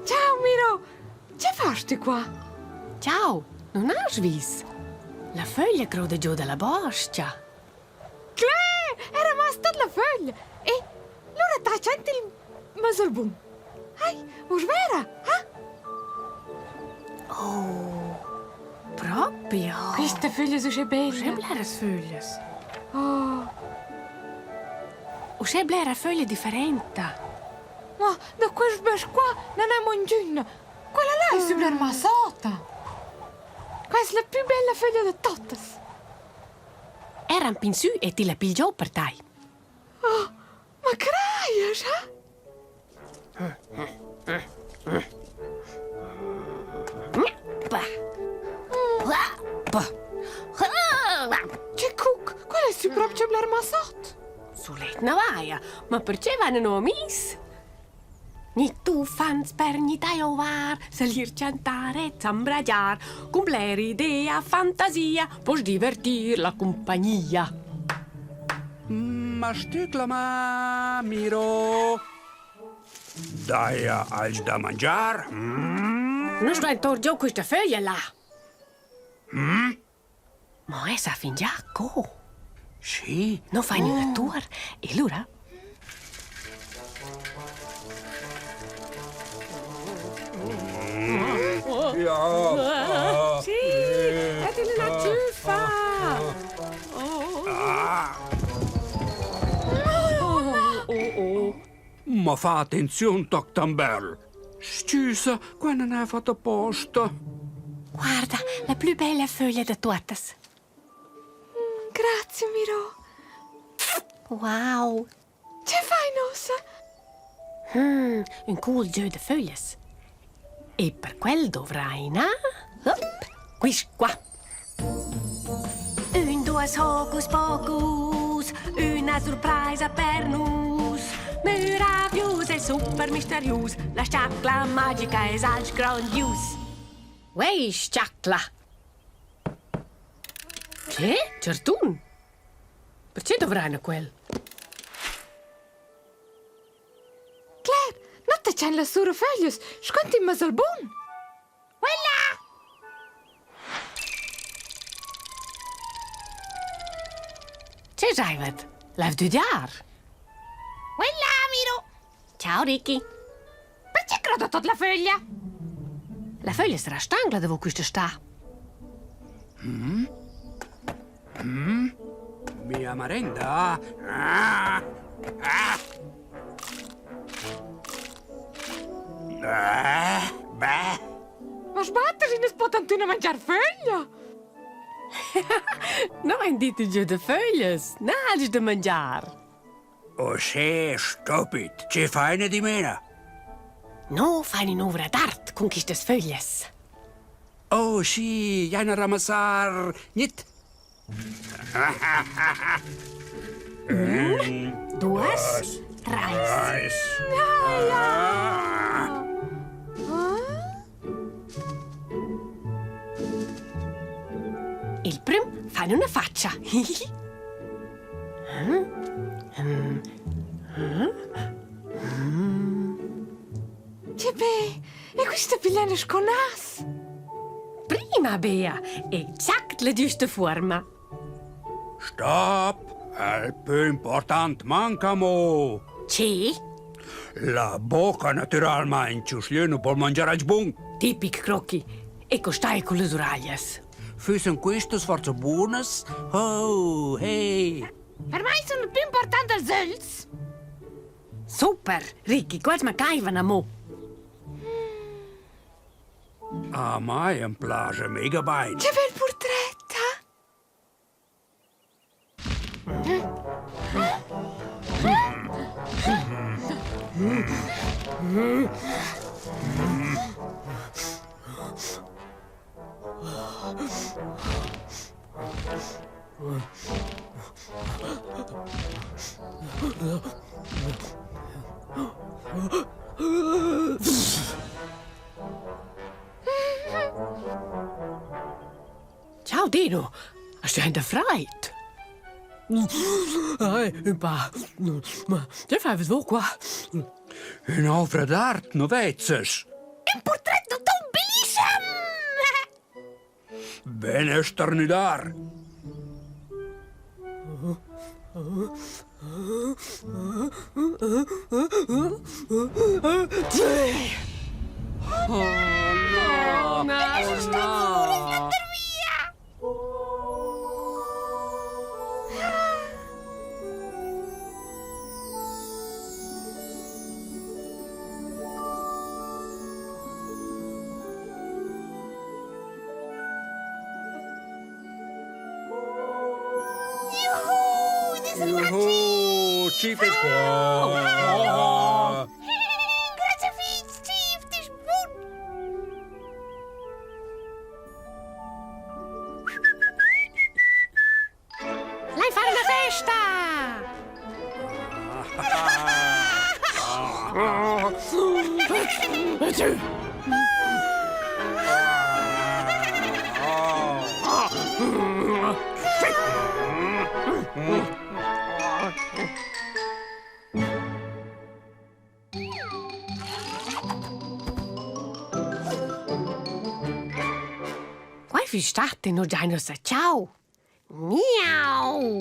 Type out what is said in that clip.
Ciao Miro, che fai qua? Ciao, non hai visto? La foglia crode giù dalla boscia. È rimasta la foglia. E allora ti senti il masolbun. Vera? Oh, proprio. Queste foglie sono belle. C'è blera foglie. Oh, O c'è blera foglie differenti. ma da questo bes qua non è mongina. Quella là è super massata. Questa è la più bella foglia di tutte. Eran pinsù e ti la pigliò per te. Oh, ma craias, Che cuc, qual è proprio bler massat? Sulet navaia, ma perché vanno a mis? Ni tu fans per ni dai ovar, salir cantare, zambragiar, con bler idea, fantasia, puoi divertir la compagnia. Ma sticla Miro. Dai als da mangiar? Non sto intorno questa foglia là. Ma essa fin già co. Sì. Non fai una tour e allora? Sì, è una ciuffa. Ma fa attenzione, Toctamberl. Scusa, qua non hai fatto apposta. Guarda, la più bella foglia di tutte. Grazie, Miro. Wow. Che fai, Nossa? Un cool gioco di foglie. E per quel dovrai, no? Qui qua. Un, due, hocus pocus, una sorpresa per nus. Meraviglioso e super misterioso, la sciacla magica è alc grandios. Uei, sciacla! Che? Certun? Perché dovrai quel? Claire, non ti c'è la sura foglie, sconti in masolbun. Quella! C'è Jaivet? L'hai studiato? Quella, Miro! Ciao, Ricky. Perché credo tutta la foglia? La foglia sarà stangla dove questa sta. Mia merenda. Ma sbattesi ne spotantuna mangiare foglia? Non hai detto giù di foglie, non hai da mangiare. Oh, sì, stupid. Ci fai di meno? No, fai un'uvra d'arte con queste foglie. Oh, sì, jana ramassar. Nit. Duas, tres. Il primo fa una faccia. Che beh, e questa pigliana sconas? Prima, Bea, e zack la giusta forma. Stop. Il più importante mancamo. Sì, La bocca naturalmente, non può mangiare il buon. tipic crocchi. E costai con le oraglias. Füssen questo sforzo buonas. Oh, hey. Per me sono più importanti i zelz. Super, Ricky, quals mancaivan a mo. A mij een plage mega bine. Che bel portretto! Ciao, Dino. Hast du eine Freude? Un pa. Ma ce fai tu qua? Un'opera d'arte, no vezzes. Un portretto d'un bellissimo! Bene sternidar. Oh, no. Juhu, Chief is qua. Grazie fiets, Chief, het is goed. Lei fare una festa! Quai fi state no già no sa ciao. Miau!